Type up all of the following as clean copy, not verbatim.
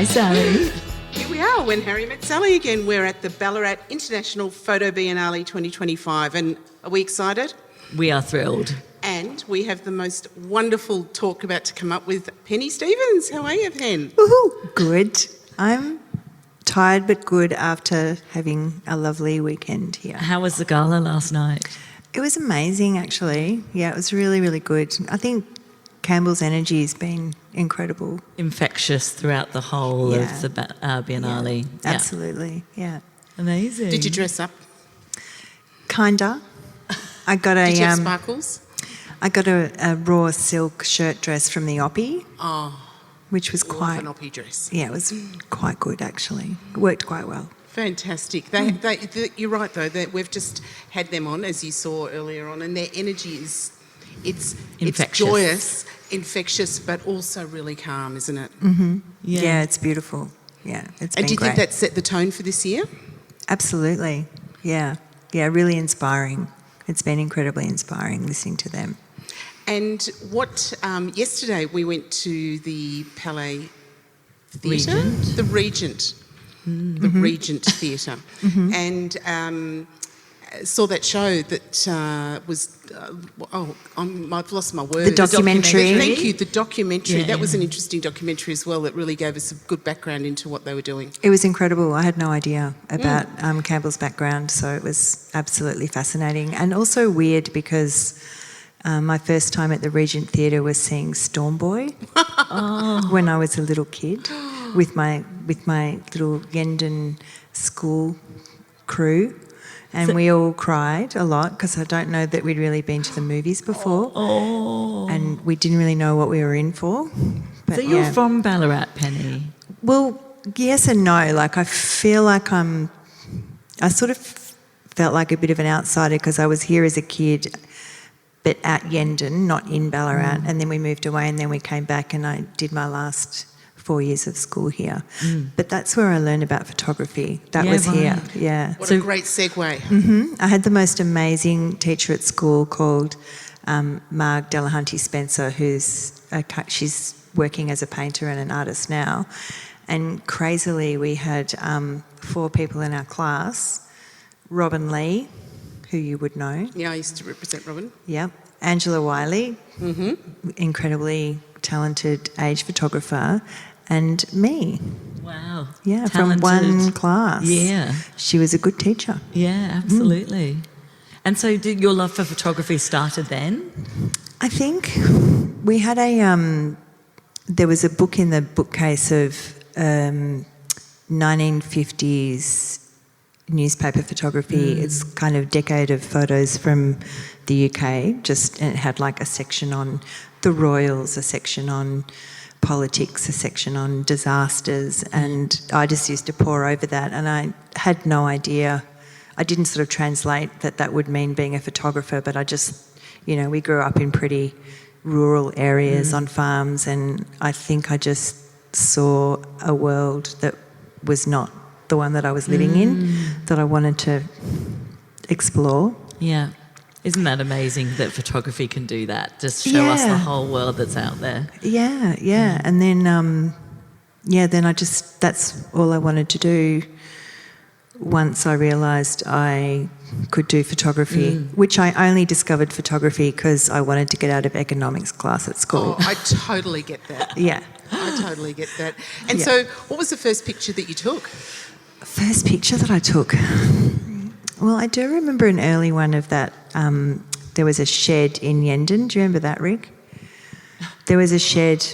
Hi, Sally. Here we are, when Harry met Sally again. We're at the Ballarat International Foto Biennale 2025, and are we excited? We are thrilled. And we have the most wonderful talk about to come up with Penny Stevens. How are you, Pen? Woohoo! Good. I'm tired but good after having a lovely weekend here. How was the gala last night? It was amazing, actually. Yeah, it was really, really good. I think Campbell's energy has been incredible. Infectious throughout the whole of the Biennale. Yeah, absolutely, yeah. Amazing. Did you dress up? Kinda. I got a Did you have sparkles? I got a raw silk shirt dress from the Oppie. Oh, which was quite an Oppie dress. Yeah, it was quite good actually. It worked quite well. Fantastic. You're right though. That we've just had them on, as you saw earlier on, and their energy is it's joyous, infectious, but also really calm, isn't it? Mm-hmm. Yeah, it's beautiful. Yeah, it's been And do you great. think that set the tone for this year? Absolutely. Yeah, really inspiring. It's been incredibly inspiring listening to them. And what yesterday we went to the Palais Theatre, the Regent Theatre, and saw that show that was I've lost my words. The documentary. Thank you, the documentary. Yeah. That was an interesting documentary as well. That really gave us a good background into what they were doing. It was incredible. I had no idea about Campbell's background, so it was absolutely fascinating and also weird because my first time at the Regent Theatre was seeing Storm Boy when I was a little kid with my little Yendon school crew. And we all cried a lot because I don't know that we'd really been to the movies before. And we didn't really know what we were in for. But so you're from Ballarat, Penny? Well, yes and no. Like I feel like I sort of felt like a bit of an outsider because I was here as a kid but at Yendon, not in Ballarat. And then we moved away and then we came back and I did my last 4 years of school here. But that's where I learned about photography. That was here, yeah. What a great segue. I had the most amazing teacher at school called Marg Delahunty Spencer, she's working as a painter and an artist now. And crazily, we had 4 people in our class. Robin Lee, who you would know. Yeah, I used to represent Robin. Yep. Angela Wiley, incredibly talented age photographer, and me. Wow. Yeah, Talented. from one class. Yeah. She was a good teacher. Yeah, absolutely. And so did your love for photography started then? I think we had there was a book in the bookcase of 1950s newspaper photography. It's kind of decade of photos from the UK, and it had like a section on the royals, a section on politics, a section on disasters, and I just used to pore over that and I had no idea. I didn't sort of translate that would mean being a photographer, but I just, we grew up in pretty rural areas on farms, and I think I just saw a world that was not the one that I was living in, that I wanted to explore. Yeah. Isn't that amazing that photography can do that? Just show us the whole world that's out there. Yeah. And then, that's all I wanted to do once I realised I could do photography, which I only discovered photography because I wanted to get out of economics class at school. Oh, I totally get that. Yeah. I totally get that. And so what was the first picture that you took? First picture that I took? Well, I do remember an early one of that. There was a shed in Yendon. Do you remember that, Rick? There was a shed.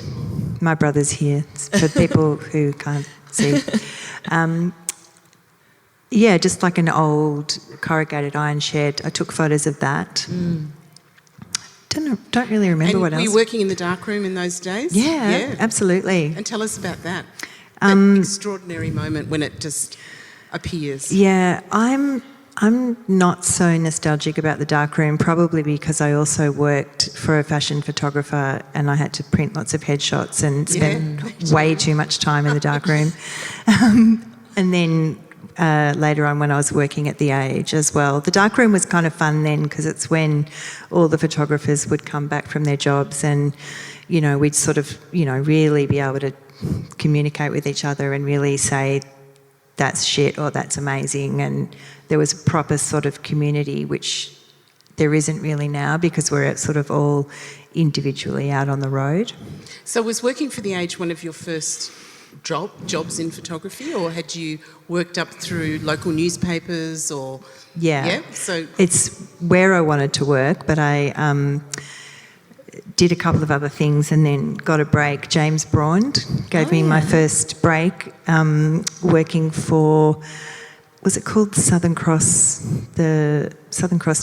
My brother's here, for people who can't see. Just like an old corrugated iron shed. I took photos of that. Don't really remember what else. Were you working in the darkroom in those days? Yeah, absolutely. And tell us about that. That extraordinary moment when it just appears. Yeah, I'm not so nostalgic about the darkroom, probably because I also worked for a fashion photographer and I had to print lots of headshots and spend way too much time in the darkroom. And then later on when I was working at The Age as well. The darkroom was kind of fun then because it's when all the photographers would come back from their jobs and, we'd sort of, really be able to communicate with each other and really say that's shit or that's amazing. And there was a proper sort of community, which there isn't really now because we're sort of all individually out on the road. So was working for The Age one of your first jobs in photography, or had you worked up through local newspapers or... Yeah. So it's where I wanted to work, but I did a couple of other things and then got a break. James Braund gave me my first break working for, was it called the Southern Cross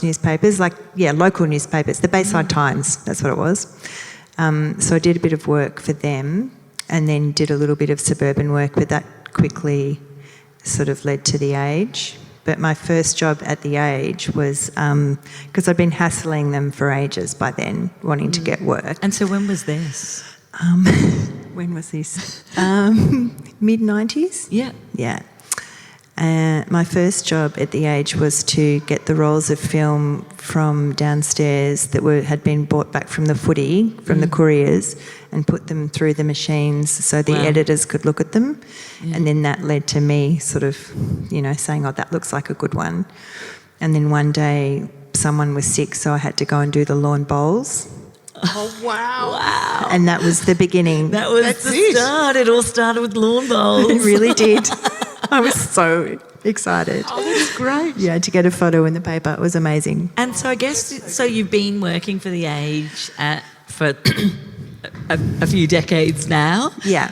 newspapers? Local newspapers, the Bayside Times, that's what it was. So I did a bit of work for them and then did a little bit of suburban work, but that quickly sort of led to The Age. But my first job at The Age was, because I'd been hassling them for ages by then, wanting to get work. And so when was this? When was this? Mid-90s? Yeah. Yeah. My first job at The Age was to get the rolls of film from downstairs that had been brought back from the footy, from the couriers, and put them through the machines so the editors could look at them. Yeah. And then that led to me sort of, saying, oh, that looks like a good one. And then one day someone was sick, so I had to go and do the lawn bowls. Oh, wow. Wow. And that was the beginning. That's the start. It all started with lawn bowls. It really did. I was so excited. Oh, that's great. Yeah, to get a photo in the paper. It was amazing. And so I guess, you've been working for The Age for a few decades now. Yeah.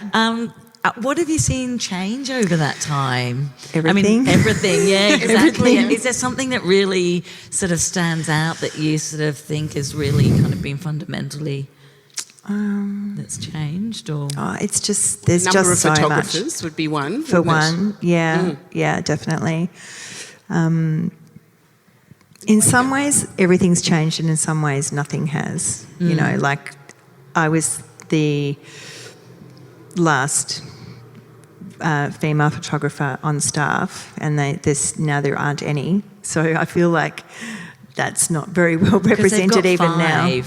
What have you seen change over that time? Everything. Everything, yeah, exactly. Everything. Is there something that really sort of stands out that you sort of think has really kind of been fundamentally that's changed? Or it's just, there's number just of so photographers much. would be one. For one, yeah, definitely. In some ways, everything's changed, and in some ways, nothing has. Like I was the last female photographer on staff, and now there aren't any. So I feel like that's not very well represented even now.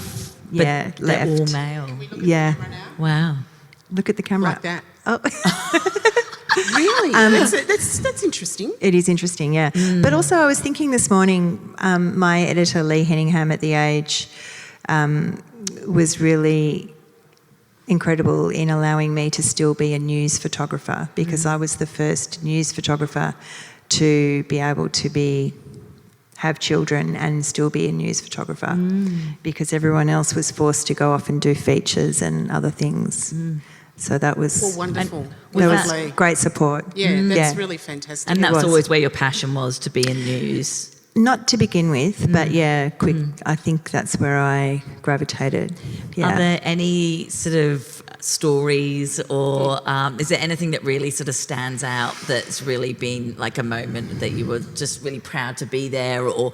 Yeah, left. They're all male. Yeah. Wow. Look at the camera. Like that. Oh. Really? That's interesting. It is interesting, yeah. But also I was thinking this morning, my editor, Lee Henningham at The Age, was really incredible in allowing me to still be a news photographer, because I was the first news photographer to be able to have children and still be a news photographer, because everyone else was forced to go off and do features and other things. So that was wonderful. That was great support. Yeah, that's really fantastic. And that's always where your passion was, to be in news. Not to begin with, but I think that's where I gravitated. Yeah. Are there any sort of stories, or is there anything that really sort of stands out that's really been like a moment that you were just really proud to be there, or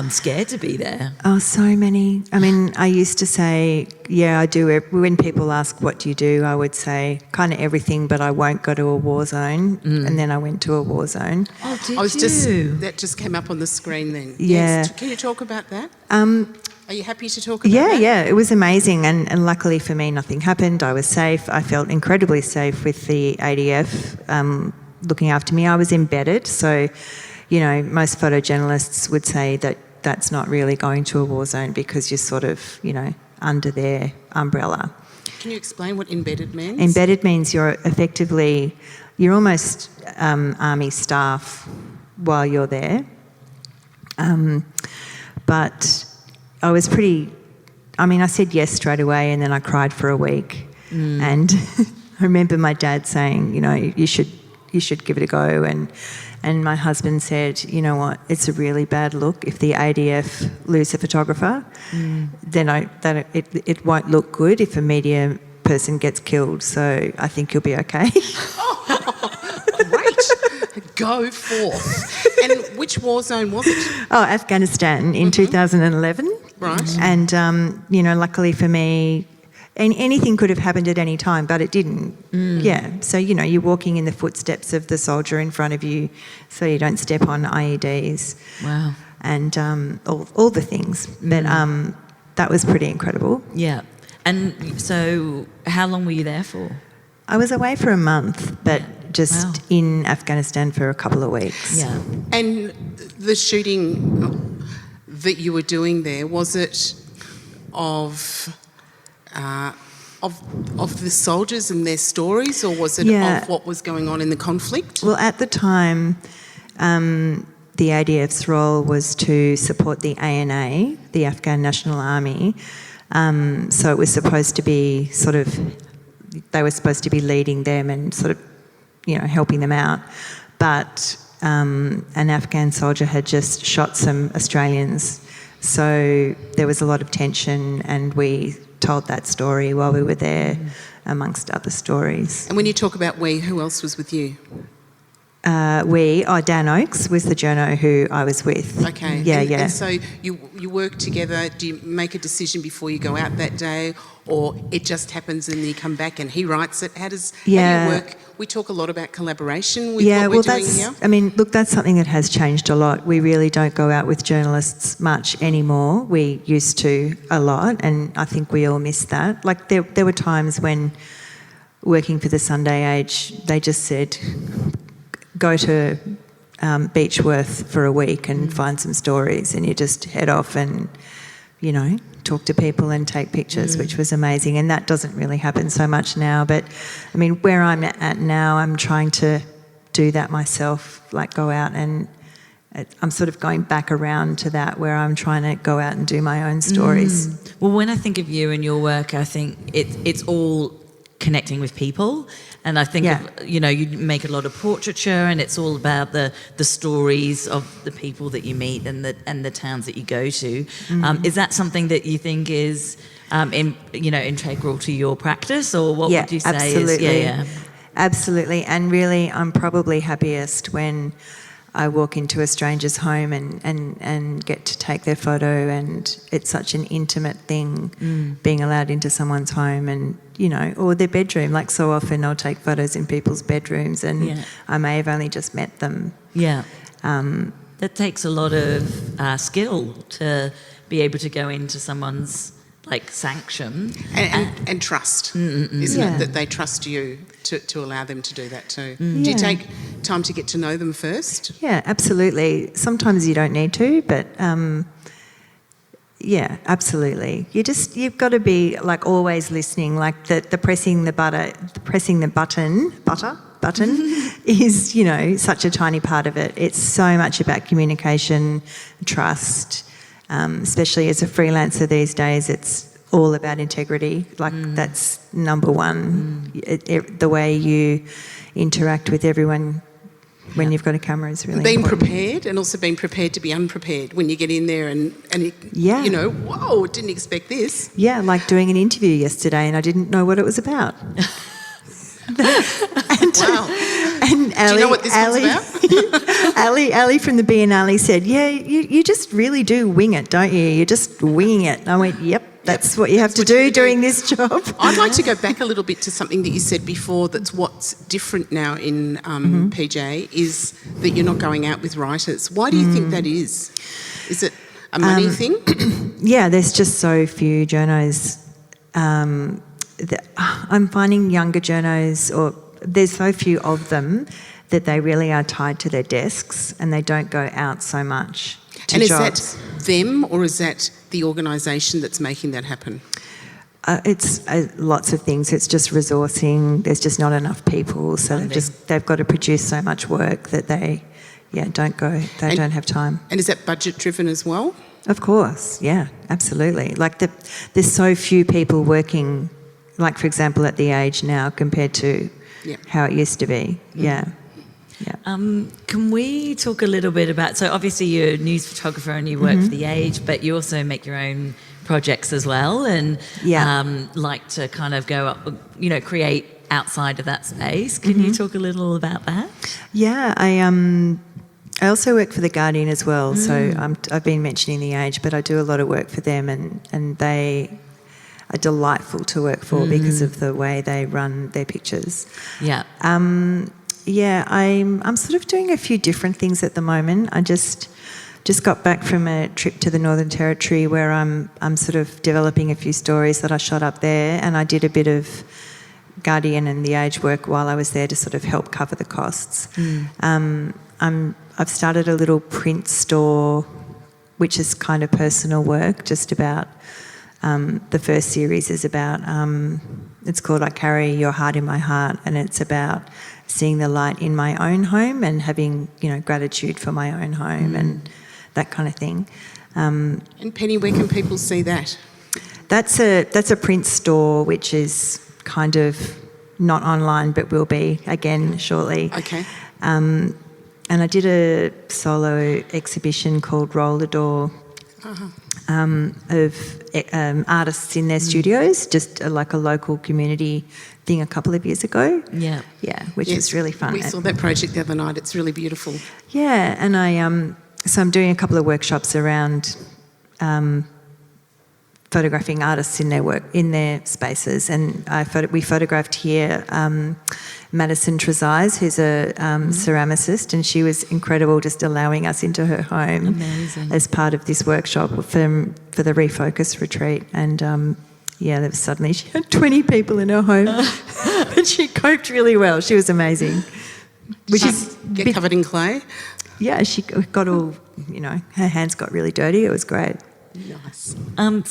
scared to be there? Oh, so many. I mean, I used to say, I do. When people ask what do you do, I would say kind of everything, but I won't go to a war zone. And then I went to a war zone. Oh, did you? That just came up on the screen then. Yeah. Yes. Can you talk about that? Are you happy to talk about that? Yeah, it was amazing, and luckily for me nothing happened. I was safe. I felt incredibly safe with the ADF looking after me. I was embedded, so, most photojournalists would say that that's not really going to a war zone because you're sort of, under their umbrella. Can you explain what embedded means? Embedded means you're almost army staff while you're there. But I was I said yes straight away, and then I cried for a week. And I remember my dad saying, you should give it a go. And my husband said, you know what, it's a really bad look. If the ADF lose a photographer, then it won't look good if a media person gets killed. So I think you'll be okay. Great. Go forth. And which war zone was it? Oh, Afghanistan in 2011. Right. And, luckily for me, anything could have happened at any time, but it didn't. Yeah. So, you're walking in the footsteps of the soldier in front of you so you don't step on IEDs. Wow. And all the things. But that was pretty incredible. Yeah. And so how long were you there for? I was away for a month, but just in Afghanistan for a couple of weeks. Yeah. And the shooting that you were doing there, was it of the soldiers and their stories, or was it of what was going on in the conflict? Well, at the time, the ADF's role was to support the ANA, the Afghan National Army. So it was supposed to be they were supposed to be leading them and helping them out. But an Afghan soldier had just shot some Australians. So there was a lot of tension, and we told that story while we were there, amongst other stories. And when you talk about we, who else was with you? Dan Oakes was the journo who I was with. Okay. Yeah, And so you work together. Do you make a decision before you go out that day, or it just happens and you come back and he writes it? How do you work? We talk a lot about collaboration with what we're doing here. I mean, look, that's something that has changed a lot. We really don't go out with journalists much anymore. We used to a lot, and I think we all miss that. Like there were times when, working for the Sunday Age, they just said, go to Beechworth for a week and find some stories, and you just head off and, talk to people and take pictures, which was amazing. And that doesn't really happen so much now. But, I mean, where I'm at now, I'm trying to do that myself, like go out, and I'm sort of going back around to that, where I'm trying to go out and do my own stories. Well, when I think of you and your work, I think it's all connecting with people. And I think, you make a lot of portraiture, and it's all about the stories of the people that you meet and the towns that you go to. Is that something that you think is, integral to your practice, or what would you say absolutely. is? Absolutely. And really, I'm probably happiest when I walk into a stranger's home and get to take their photo, and it's such an intimate thing, being allowed into someone's home and, or their bedroom. Like, so often I'll take photos in people's bedrooms, and I may have only just met them. Yeah. That takes a lot of skill to be able to go into someone's sanction and trust, isn't it? That they trust you to allow them to do that too. Do you take time to get to know them first? Yeah, absolutely. Sometimes you don't need to, but absolutely. You've got to be always listening. Like the pressing the button is such a tiny part of it. It's so much about communication, trust. Especially as a freelancer these days, it's all about integrity. That's number one. The way you interact with everyone when you've got a camera is really being important. Prepared, and also being prepared to be unprepared when you get in there and whoa, didn't expect this. Yeah, like doing an interview yesterday and I didn't know what it was about. Wow. And do you know what this one's about? Ali from the Biennale said, you just really do wing it, don't you? You're just winging it. And I went, yep, that's what you have to do during this job. I'd like to go back a little bit to something that you said before, that's what's different now in PJ, is that you're not going out with writers. Why do you think that is? Is it a money thing? Yeah, there's just so few journos. I'm finding younger journos, or there's so few of them, that they really are tied to their desks and they don't go out so much to and jobs. Is that them, or is that the organisation that's making that happen? It's lots of things. It's just resourcing. There's just not enough people, so they've got to produce so much work that they don't go. They don't have time. And is that budget driven as well? Of course, yeah, absolutely. There's so few people working, for example, at the Age now compared to how it used to be. Yeah. Can we talk a little bit about, so obviously you're a news photographer and you work for The Age, but you also make your own projects as well, and like to kind of go up, create outside of that space. Can you talk a little about that? Yeah, I also work for The Guardian as well, so I've been mentioning The Age, but I do a lot of work for them, and they are delightful to work for because of the way they run their pictures. Yeah. I'm sort of doing a few different things at the moment. I just got back from a trip to the Northern Territory where I'm sort of developing a few stories that I shot up there, and I did a bit of Guardian and The Age work while I was there to sort of help cover the costs. I've started a little print store, which is kind of personal work, just about, the first series is about, it's called I Carry Your Heart in My Heart, and it's about seeing the light in my own home and having, gratitude for my own home and that kind of thing. And Penny, where can people see that? That's a print store, which is kind of not online, but will be again shortly. Okay. And I did a solo exhibition called Roller Door of artists in their studios, just like a local community thing a couple of years ago. Yeah. Yeah, which was really fun. We saw that project the other night. It's really beautiful. Yeah, and so I'm doing a couple of workshops around photographing artists in their work, in their spaces, and we photographed here Madison Trezise, who's a ceramicist, and she was incredible, just allowing us into her home. Amazing. As part of this workshop for the Refocus retreat, and there was suddenly she had 20 people in her home, and she coped really well. She was amazing. Did she get covered in clay? Yeah, she got all, her hands got really dirty. It was great. Nice.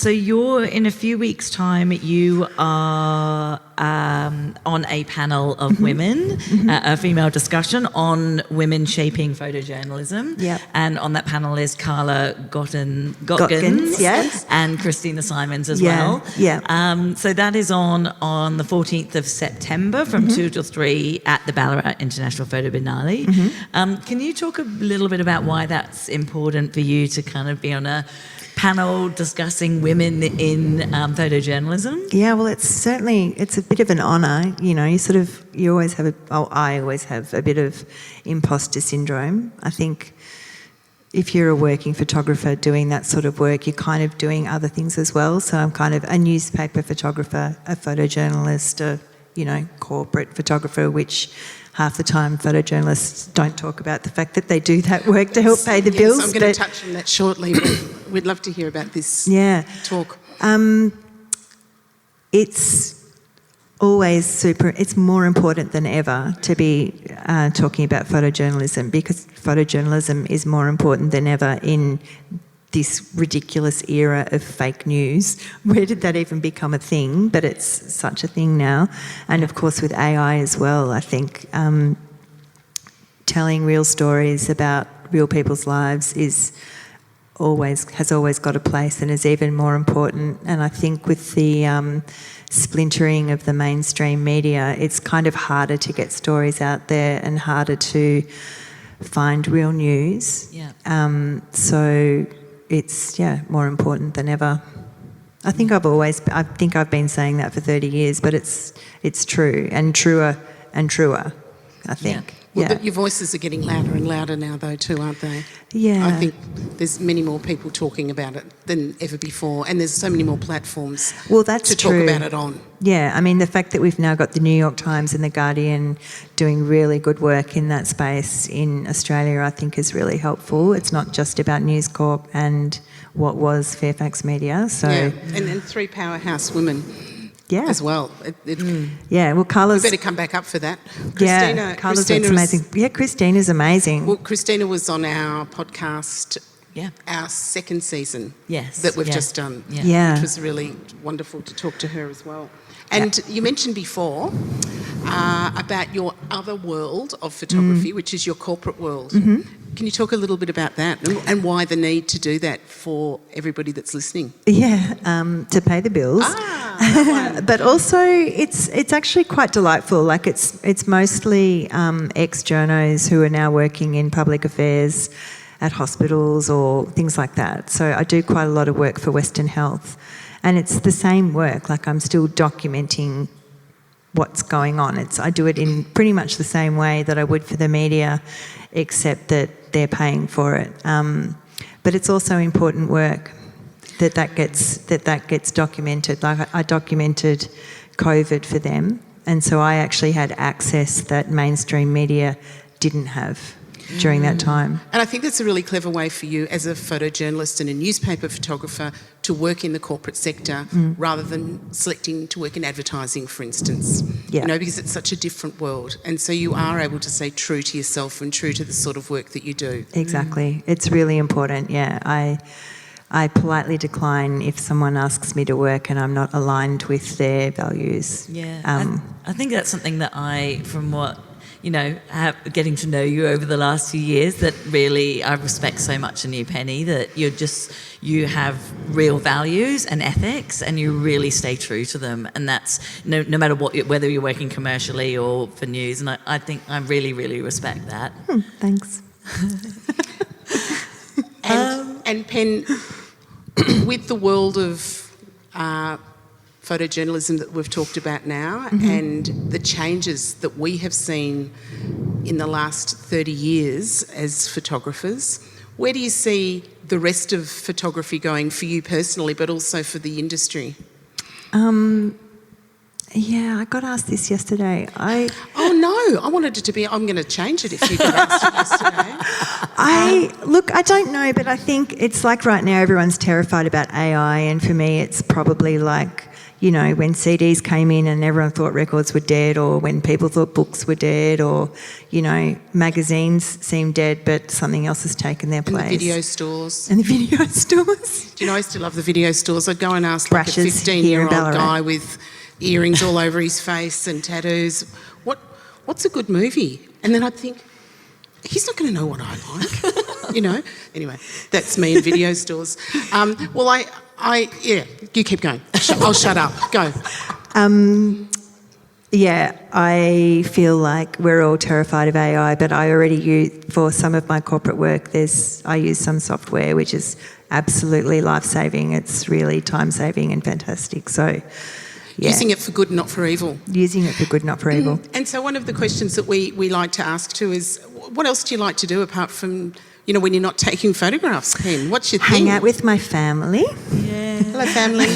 So you're, in a few weeks' time, you are on a panel of women, a female discussion on women shaping photojournalism. Yep. And on that panel is Carla Gottgens, yes. and Christina Simons as Yeah, well. yeah. So that is on the 14th of September from 2 till 3 at the Ballarat International Foto Biennale. Can you talk a little bit about why that's important for you to kind of be on a panel discussing women in photojournalism? Yeah, well, it's a bit of an honour. I always have a bit of imposter syndrome. I think if you're a working photographer doing that sort of work, you're kind of doing other things as well. So I'm kind of a newspaper photographer, a photojournalist, a corporate photographer, which half the time photojournalists don't talk about the fact that they do that work to help pay the bills. I'm going to touch on that shortly, but we'd love to hear about this talk. It's always it's more important than ever to be talking about photojournalism, because photojournalism is more important than ever in this ridiculous era of fake news. Where did that even become a thing? But it's such a thing now. And of course with AI as well, I think telling real stories about real people's lives has always got a place and is even more important. And I think with the splintering of the mainstream media, it's kind of harder to get stories out there and harder to find real news. Yeah. So it's more important than ever. I think I've been saying that for 30 years, but it's true, and truer, I think. Well, your voices are getting louder and louder now, though, too, aren't they? Yeah. I think there's many more people talking about it than ever before, and there's so many more platforms that's to true. talk about it on. Yeah, I mean, the fact that we've now got the New York Times and the Guardian doing really good work in that space in Australia, I think is really helpful. It's not just about News Corp and what was Fairfax Media. So and three powerhouse women. Yeah. As well. Yeah, well, Carla's... We better come back up for that. Carla's amazing. Yeah, Christina's amazing. Well, Christina was on our podcast, Yeah. our second season. Yes. That we've just done. Yeah. Which was really wonderful to talk to her as well. And you mentioned before about your other world of photography, which is your corporate world. Can you talk a little bit about that and why the need to do that for everybody that's listening? Yeah, to pay the bills. But also it's actually quite delightful. Like it's mostly ex-journos who are now working in public affairs at hospitals or things like that. So I do quite a lot of work for Western Health, and it's the same work. Like I'm still documenting what's going on. I do it in pretty much the same way that I would for the media, except that they're paying for it. But it's also important work that gets documented. Like I documented COVID for them, and so I actually had access that mainstream media didn't have. during that time. And I think that's a really clever way for you as a photojournalist and a newspaper photographer to work in the corporate sector rather than selecting to work in advertising, for instance. Yeah. You know, because it's such a different world. And so you are able to stay true to yourself and true to the sort of work that you do. Exactly. It's really important, yeah. I politely decline if someone asks me to work and I'm not aligned with their values. Yeah, I think that's something that from what, getting to know you over the last few years, that really I respect so much in you, Penny, that you have real values and ethics and you really stay true to them. And that's no matter whether you're working commercially or for news. And I think I really, really respect that. Thanks. And Pen, with the world of photojournalism that we've talked about now and the changes that we have seen in the last 30 years as photographers, where do you see the rest of photography going for you personally, but also for the industry? Yeah, I got asked this yesterday. Oh no, I wanted it to be, I'm going to change it if you got asked it yesterday. I don't know, but I think it's like right now everyone's terrified about AI, and for me it's probably like, when CDs came in and everyone thought records were dead, or when people thought books were dead, or, magazines seemed dead but something else has taken their place. And the video stores. And the video stores. Do you know, I still love the video stores. I'd go and ask like a Brushes here in 15-year-old Ballarat. guy with earrings all over his face and tattoos, what's a good movie? And then I'd think, he's not going to know what I like, Anyway, that's me in video stores. You keep going. I'll shut up. Go. Yeah, I feel like we're all terrified of AI, but I already use, for some of my corporate work, I use some software which is absolutely life-saving. It's really time-saving and fantastic. So, yeah. Using it for good, not for evil. Using it for good, not for evil. And so one of the questions that we like to ask too is, what else do you like to do apart from, when you're not taking photographs, Pen? What's your thing? Hang out with my family. Yeah. Hello, family.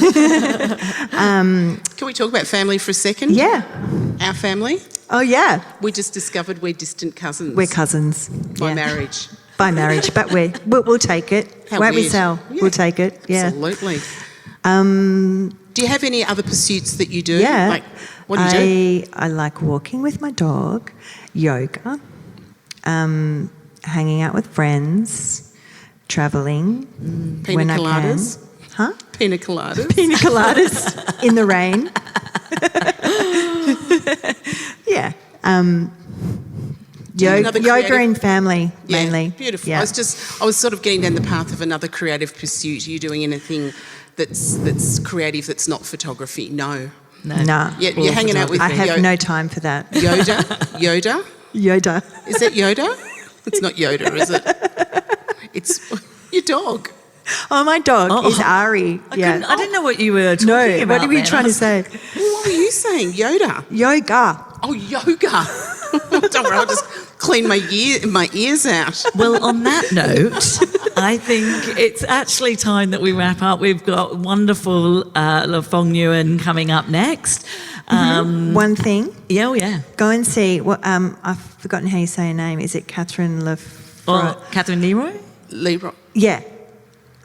Can we talk about family for a second? Yeah. Our family? Oh, yeah. We just discovered we're distant cousins. We're cousins. By marriage. By marriage, but we'll take it. How Won't we, weird. Sal? Yeah. We'll take it, yeah. Absolutely. Do you have any other pursuits that you do? Yeah. Like, what do you do? I like walking with my dog, yoga, hanging out with friends, travelling when Pina I can. coladas? Huh? Pina coladas? Pina coladas in the rain. Yeah. another Yoga creative- and family, Yeah, mainly. beautiful. Yeah. I was sort of getting down the path of another creative pursuit. Are you doing anything that's creative that's not photography? No. Nah. You're hanging out with I have no time for that. Yoda? Yoda? Yoda. Is that Yoda? It's not Yoda, is it? It's your dog. Oh, my dog is Ari. I didn't know what you were talking about. What are you then. trying to say? Well, what were you saying? Yoda? Yoga. Oh, yoga. Don't worry, I'll just clean my ears out. Well, on that note, I think it's actually time that we wrap up. We've got wonderful Fong Nguyen coming up next. One thing. Yeah. Go and see. I've forgotten how you say her name. Is it Catherine Or Catherine Leroy? Leroy. Yeah.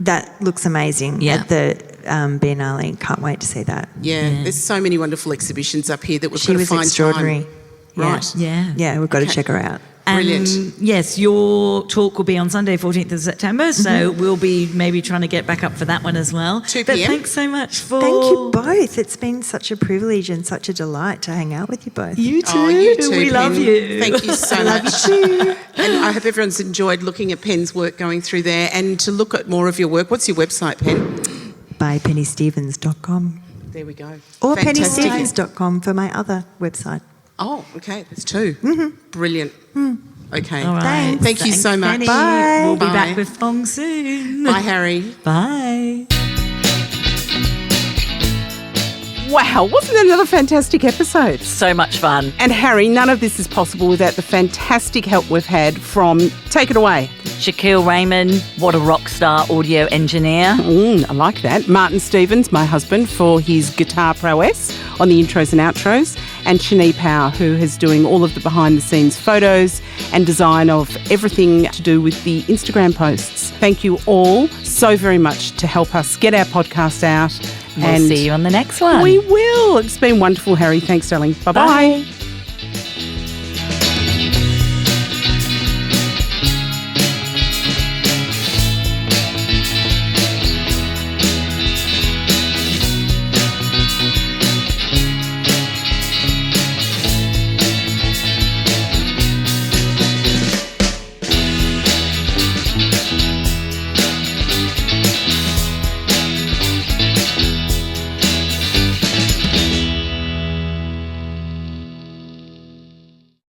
That looks amazing at the Biennale. Can't wait to see that. Yeah, there's so many wonderful exhibitions up here that we've She got to was find extraordinary. time. Yeah. Right. Yeah. Yeah, we've got to check her out. Brilliant. And yes, your talk will be on Sunday, 14th of September, so we'll be maybe trying to get back up for that one as well. 2 But p.m. thanks so much for... Thank you both. It's been such a privilege and such a delight to hang out with you both. You too. Oh, you too, We love Pen. you. Thank you so much. And I hope everyone's enjoyed looking at Pen's work going through there. And to look at more of your work, what's your website, Pen? By pennystevens.com. There we go. Or Fantastic. pennystevens.com for my other website. Oh, okay, there's two. Brilliant. Okay. All right. Thank you so much. Penny. Bye. We'll be Bye. back with Fong soon. Bye, Harry. Bye. Wow, wasn't that another fantastic episode? So much fun. And Harry, none of this is possible without the fantastic help we've had from, take it away. Shaquille Raymond, what a rock star audio engineer. I like that. Martin Stevens, my husband, for his guitar prowess on the intros and outros. and Shani Power, who is doing all of the behind-the-scenes photos and design of everything to do with the Instagram posts. Thank you all so very much to help us get our podcast out. We'll see you on the next one. We will. It's been wonderful, Harry. Thanks, darling. Bye-bye. Bye.